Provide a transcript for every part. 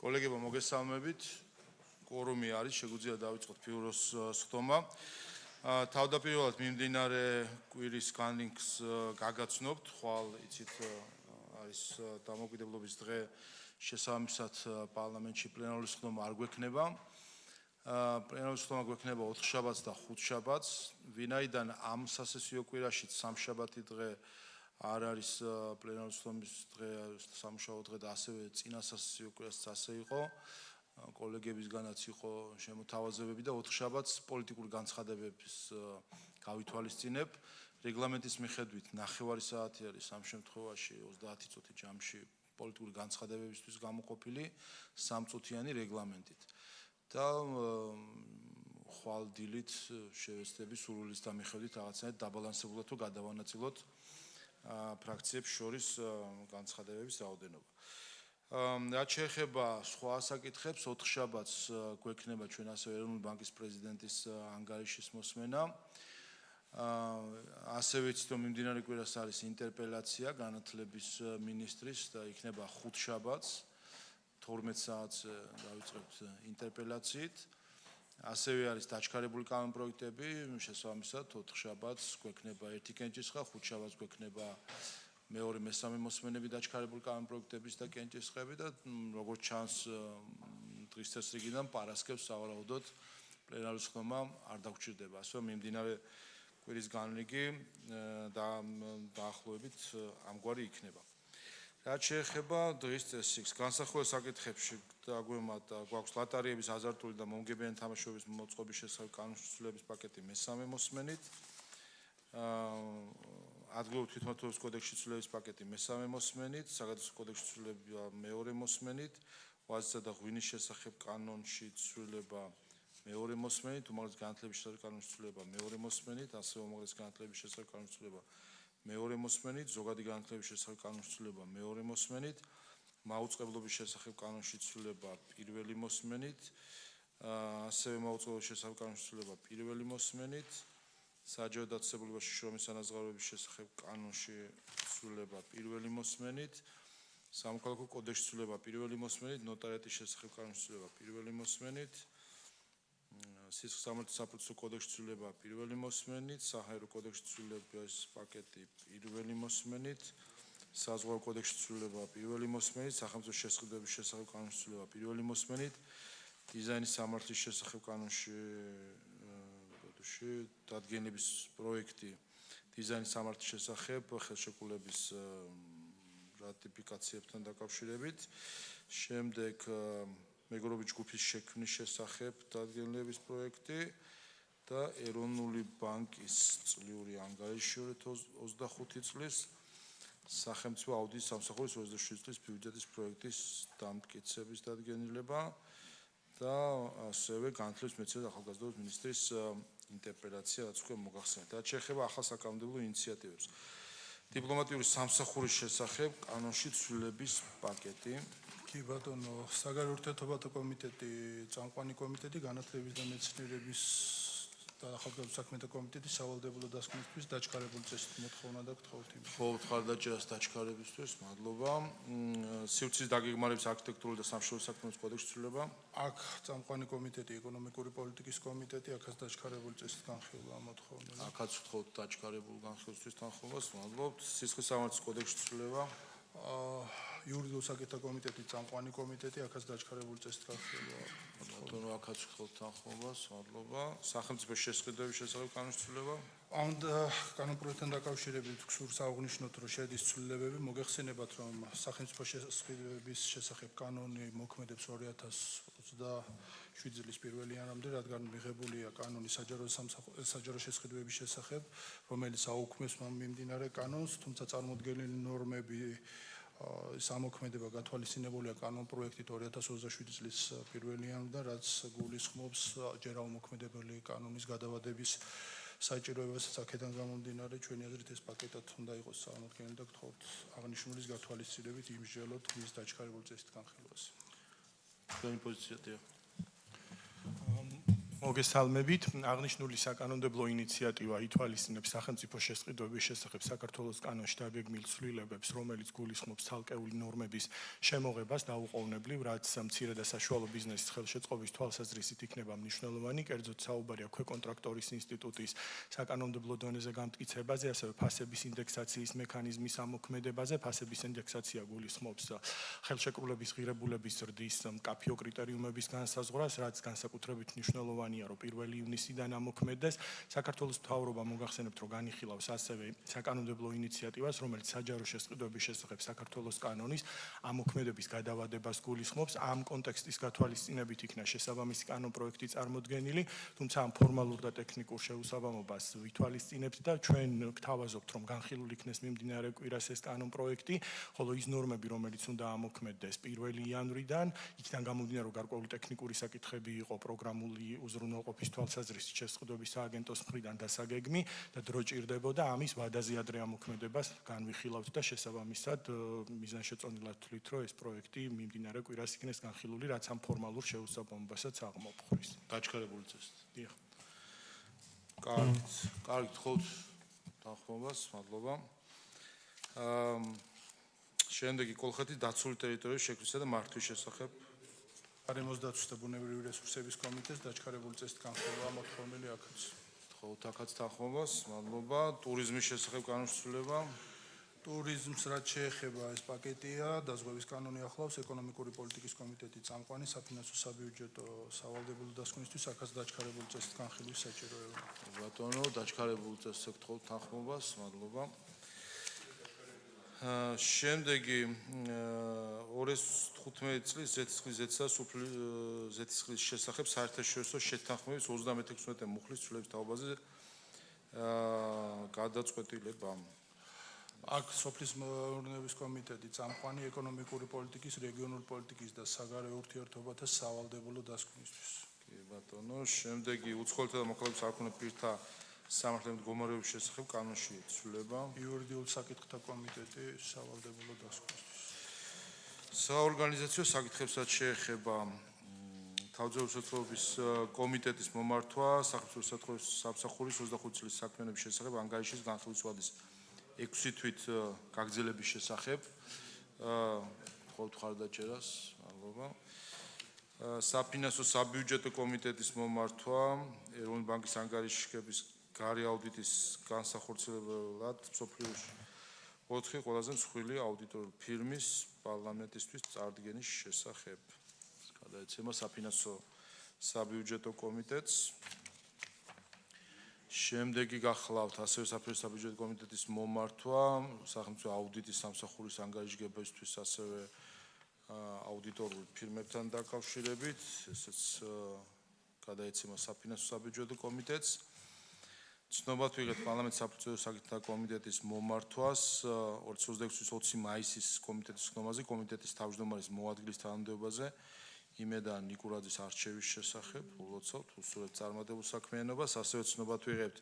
Კოლეგებო, მოგესალმებით. Კვორუმი არის, შეგვიძლია დავიწყოთ ბიუროს სხდომა. თავდაპირველად მიმდინარე კვირის განლინკს გაგაცნობთ, ხვალ იცით არის დამოუკიდებლობის დღე, შესაბამისად პარლამენტში პლენარული სხდომა არ გვექნება. პლენარული სხდომა გვექნება 4 შაბათს და 5 შაბათს. ვინაიდან ამ სასესიო კვირაში სამშაბათი დღე არ არის პლენარული სხდომის დღე, სამუშაო დღე და ასევე წინა სასესიო კვირასაც ასე იყო. კოლეგებისგანაც იყო შემოთავაზებები და 4 შაბათს პოლიტიკური განცხადებების გავითვალისწინებ. რეგლამენტის მიხედვით 9 საათი არის ამ შემთხვევაში 30 წუთი ჯამში პოლიტიკური განცხადებებისთვის გამოყოფილი 3 წუთიანი რეგლამენტით. და ხვალ დილით შევეცდები სურვილის დამიხედვით რაღაცნაირად დაბალანსებულად თუ გადავანაწილოთ ფრაქციებს შორის განცხადებების რაოდენობა. რაც შეეხება სხვა საკითხებს, 4 შაბათს გვექნება ჩვენ ასევე ეროვნული ბანკის პრეზიდენტის ანგარიშის მოსმენა. ასევე იცით, რომ მიმდინარე კვირას არის ინტერპელაცია განათლების მინისტრის და იქნება 5 შაბათს 12 საათს დავიწყებთ ინტერპელაციით. ასევე არის დაჩქარებული კანონპროექტები, შესაბამისად 4 შაბათს გვექნება ერთი კენჭისყრა, 5 შაბათს გვექნება მეორე მესამე მოსმენები დაჩქარებული კანონპროექტების და კენჭისყრები და როგორც ჩანს დღის წესრიგიდან პარასკევს სავარაუდოდ პლენარული სხდომა არ დაგჭირდება. ასე რომ მიმდინარე კვირის განლინკი დაახლოებით ამგვარი იქნება. რაც შეეხება დღის წესრიგს, განსახილველ საკითხებში გვაქვს ლატარიების აზარტული და მომგებიანი თამაშების მოწყობის შესახებ კანონშიშლების პაკეტი მესამე მოსმენით. ადგილობრივი თვითმმართველობის კოდექსში ცვლილების პაკეტი მესამე მოსმენით, საგადასტურებო კოდექსში ცვლილება მეორე მოსმენით, ვაზისა და ღვინის შესახებ კანონში ცვლილება მეორე მოსმენით, უმაღლესი განათლების შესახებ კანონში ცვლილება მეორე მოსმენით, ასევე უმაღლესი განათლების შესახებ კანონში ცვლილება მეორე მოსმენით, ზოგადი განათლების შესახებ კანონში ცვლილება მეორე მოსმენით, მაუწყებლობის შესახებ კანონში ცვლილება პირველი მოსმენით, ასევე მაუწყებლობის შესახებ კანონში ცვლილება პირველი მოსმენით, საჯარო დაწესებულებაში შრომის ანაზღაურების შესახებ კანონში ცვლილება პირველი მოსმენით, სამოქალაქო კოდექსში ცვლილება პირველი მოსმენით, ნოტარიატის შესახებ კანონში ცვლილება პირველი მოსმენით, სისხლის სამართლის კოდექსში ცვლილება პირველი მოსმენით, საჰაერო კოდექსში ცვლილების პაკეტი პირველი მოსმენით, საზღვაო კოდექსში ცვლილება პირველი მოსმენით, სახელმწიფო შესყიდვების შესახებ კანონში ცვლილება პირველი მოსმენით, დიზაინის სამართლის შესახებ კანონში დადგენილების პროექტი დიზაინის სამართლის შესახებ ხელშეკრულების რატიფიკაციებთან დაკავშირებით. შემდეგ მეგობრობის ჯგუფის შექმნის შესახებ დადგენილების პროექტი და ეროვნული ბანკის წლიური ანგარიში 25 წლის სახელმწიფო აუდიტის სამსახურის 27 წლის ბიუჯეტის პროექტის დამტკიცების დადგენილება და ასევე განათლების მეცნიერებისა და ახალგაზრდობის მინისტრის ინტერპელაცია, რაც უკვე მოგახსენეთ. რაც შეეხება ახალ საკანონმდებლო ინიციატივებს. დიპლომატიური სამსახურის შესახებ კანონში ცვლილების პაკეტი. კი ბატონო, საგარეო ურთიერთობათა კომიტეტი, წამყვანი კომიტეტი, განათლების და მეცნიერების და ახალგაზრდობის საქმეთა კომიტეტი სავალდებულო დასკვნისთვის დაჩქარებული წესით მოთხოვნა და გთხოვთ იმის. ხო, მხარდაჭერას დაჩქარებისთვის, მადლობა. სივრცის დაგეგმარების არქიტექტურული და სამშობლო საქმეების კოდექსში ცვლილება. აქ წამყვანი კომიტეტი, ეკონომიკური პოლიტიკის კომიტეტი, აქაც დაჩქარებული წესით განხილვა მოთხოვნა. აქაც ვთხოვთ დაჩქარებულ განხილვისთვის თანხმობას, მადლობთ. სისხლის სამართლის კოდექსში ცვლილება. იურიდიულ საკითხთა კომიტეტი, წამყვანი კომიტეტი, აქაც დაჩქარებული წესით განხილვა. ბატონო, აქაც ვთხოვთ თანხმობას, მადლობა. სახელმწიფო შესყიდვების შესახებ კანონში ცვლილება. ამ კანონპროექტთან დაკავშირებით გსურს აღნიშნოთ, რომ შედის ცვლილებები, მოგეხსენებათ, რომ სახელმწიფო შესყიდვების შესახებ კანონი მოქმედებს 2027 წლის 1 იანვრამდე, რადგან მიღებულია კანონი საჯარო შესყიდვების შესახებ, რომელიც აუქმებს მიმდინარე კანონს, თუმცა წარმოდგენილი ნორმები სამოქმედება გათვალისწინებულია კანონპროექტით 2027 წლის 1 იანვრამდე, რაც გულისხმობს ჯერ აუმოქმედებელი კანონის გადავადების საჭიროებასაც. აქედან გამომდინარე, ჩვენი აზრით ეს პაკეტად უნდა იყოს წარმოდგენილი და გთხოვთ აღნიშნულის გათვალისწინებით იმსჯელოთ მის დაჩქარებულ წესით განხილვას. ჩვენი პოზიციაა. მოგესალმებით. აღნიშნული საკანონმდებლო ინიციატივა ითვალისწინებს სახელმწიფო შესყიდვების შესახებ საქართველოს კანონში დაგეგმილ ცვლილებებს, რომელიც გულისხმობს ცალკეული ნორმების შემოღებას დაუყოვნებლივ, რაც მცირე და საშუალო ბიზნესის ხელშეწყობის თვალსაზრისით იქნება მნიშვნელოვანი, კერძოდ საუბარია ქვეკონტრაქტორის ინსტიტუტის საკანონმდებლო დონეზე გამტკიცებაზე, ასევე ფასების ინდექსაციის მექანიზმის ამოქმედებაზე. ფასების ინდექსაცია გულისხმობს ხელშეკრულების ღირებულების ზრდის მკაფიო კრიტერიუმების განსაზღვრას, რაც განსაკუთრებით მნიშვნელოვანია, რომ 1 ივნისიდან ამოქმედდეს. საქართველოს მთავრობა მოგახსენებთ, რომ განიხილავს ასევე საკანონმდებლო ინიციატივას, რომელიც საჯარო შესყიდვების შესახებ საქართველოს კანონის ამოქმედების გადავადებას გულისხმობს. ამ კონტექსტის გათვალისწინებით იქნა შესაბამისი კანონპროექტი წარმოდგენილი, თუმცა ამ ფორმალურ და ტექნიკურ შეუსაბამობას ვითვალისწინებთ და ჩვენ გთავაზობთ, რომ განხილულ იქნეს მიმდინარე კვირას ეს კანონპროექტი, ხოლო ის ნორმები, რომელიც უნდა ამოქმედდეს 1 იანვრიდან, იქიდან გამომდინარე, რომ გარკვეული ტექნიკური საკითხები იყო პროგრამული უზრუნველყოფის თვალსაზრისით შესყიდვების სააგენტოს მხრიდან დასაგეგმი და დრო ჭირდებოდა ამის ვადაზე ადრე ამოქმედებას განვიხილავთ და შესაბამისად მიზანშეწონილად ვთვლით, რომ ეს პროექტი მიმდინარე კვირას იქნეს განხილული, რაც ამ ფორმალურ შეუსაბამობასაც აღმოფხვის. დაჩქარებული წესით. დიახ. კარგით, ხოვთ თანხმობას, მადლობა. შემდეგი კოლხეთის დაცული ტერიტორიის შექმნისა და მართვის შესახებ გარემოს დაცვის და ბუნებრივი რესურსების კომიტეტს დაჩქარებული წესით განხილვა მოთხოვნილი აქაც. ხოვთ აქაც თანხმობას, მადლობა. ტურიზმის შესახებ კანონშესრულება. ტურიზმს რაც შეეხება ეს პაკეტია, დაზღვევის კანონი ახლავს ეკონომიკური პოლიტიკის კომიტეტი წამყვანი საფინანსო საბიუჯეტო სავალდებულო დასკვნისთვის აქაც დაჩქარებული წესით განხილვის საჭიროება. ბატონო, დაჩქარებული წესით გთხოვთ თანხმობას, მადლობა. შემდეგი 2015 წლის ზეთისხილის შესახებ საერთაშორისო შეთანხმების 36 მუხლის ცვლილების თაობაზე გადაწყვეტილება. აქ სოფლის მეურნეობის კომიტეტი წამყვანი ეკონომიკური პოლიტიკის, რეგიონული პოლიტიკის და საგარეო ურთიერთობათა სავალდებულო დასკვნისთვის. კი ბატონო, შემდეგი უცხოელთა და მოქალაქის არქონა პირთა სამართლებრივი მდგომარეობის შესახებ კანონში ცვლილება. იურიდიულ საკითხთა კომიტეტი სავალდებულო დასკვნისთვის. საორგანიზაციო საკითხებსაც შეეხება თავდაცვის კომიტეტის მომართვა სახელმწიფო სამსახურის 25 წლის საქმიანობის შესახებ ანგარიშის განხილვის ვადის 6 თვით გაგრძელების შესახებ. ხოვთ ხარდაჭერას, მადლობა. საფინანსო საბიუჯეტო კომიტეტის მომართვა ეროვნული ბანკის ანგარიშების გარე აუდიტის განსახორციელებლად მსოფლიოში 4 ყველაზე მსხვილი აუდიტორული ფირმის პარლამენტისთვის წარდგენის შესახებ. გადაეცემა საფინანსო საბიუჯეტო კომიტეტს. შემდეგი გახლავთ ასევე საფინანსო საბიუჯეტო კომიტეტის მომართვა სახელმწიფო აუდიტის სამსახურის ანგარიშგებისთვის ასევე აუდიტორული ფირმებთან დაკავშირებით, ესეც გადაეცემა საფინანსო საბიუჯეტო კომიტეტს. ცნობად ვიღეთ პარლამენტის საპროცედურო საკითხთა კომიტეტის მომართვას 2026 წლის 20 მაისის კომიტეტის ხდომაზე, კომიტეტის თავმჯდომარის მოადგილის თანამდებობაზე იმედან ნიკურაძის არჩევის შესახებ, ულოცავთ უსურვებთ წარმატებულ საქმიანობას, ასევე ცნობად ვიღებთ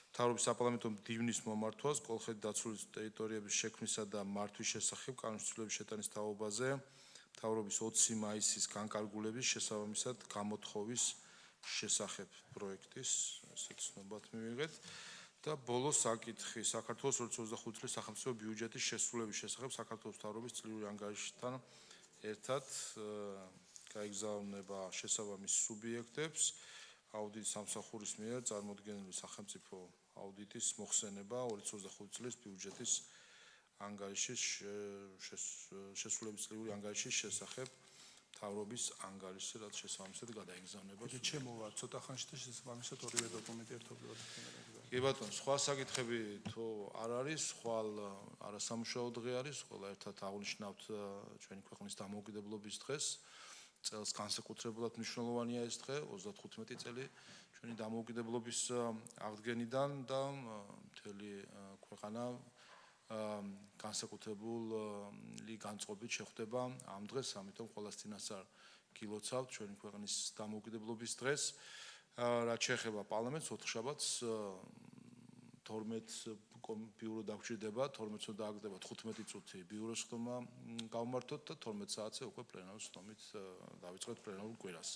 მთავრობის საპარლამენტო მდივნის მომართვას კოლხეთის დაცული ტერიტორიების შექმნისა და მართვის შესახებ კანონშესრულების შეტანის თაობაზე, მთავრობის 20 მაისის განკარგულების შესაბამისად გამოთხოვის შესახებ პროექტის, ესეც ცნობად მივიღეთ და ბოლო საკითხი საქართველოს 2025 წლის სახელმწიფო ბიუჯეტის შესრულების შესახებ საქართველოს მთავრობის წლიური ანგარიშთან ერთად გაიგზავნება შესაბამის სუბიექტებს აუდიტის სამსახურის მიერ წარმოდგენილი სახელმწიფო აუდიტის მოხსენება 2025 წლის ბიუჯეტის ანგარიშის შესრულების წლიური ანგარიშის შესახებ მთავრობის ანგარიში, რაც შესაბამისად გადაიგზავნება. ჩემოვა ცოტა ხანში და შესაბამისად ორივე დოკუმენტი ერთობლივად იქნება. კი ბატონო, სხვა საკითხები თუ არ არის, ხვალ არასამუშაო დღე არის, ყველა ერთად აღნიშნავთ ჩვენი ქვეყნის დამოუკიდებლობის დღეს. წელს განსაკუთრებულად მნიშვნელოვანია ეს დღე, 35 წელი ჩვენი დამოუკიდებლობის აღდგენიდან და მთელი ქვეყანა განსაკუთრებული განწყობით შეხვდება ამ დღეს, ამიტომ ყველას წინასწარ გილოცავთ ჩვენი ქვეყნის დამოუკიდებლობის დღეს. რაც შეეხება პარლამენტს, ოთხშაბათს 12 ბიურო დაგჭირდება, 12-ზე დააგდება 15 წუთი ბიუროს ხდომა გავმართოთ და 12 საათზე უკვე პლენარის ხდომით დავიწყებთ პლენარულ კვირას.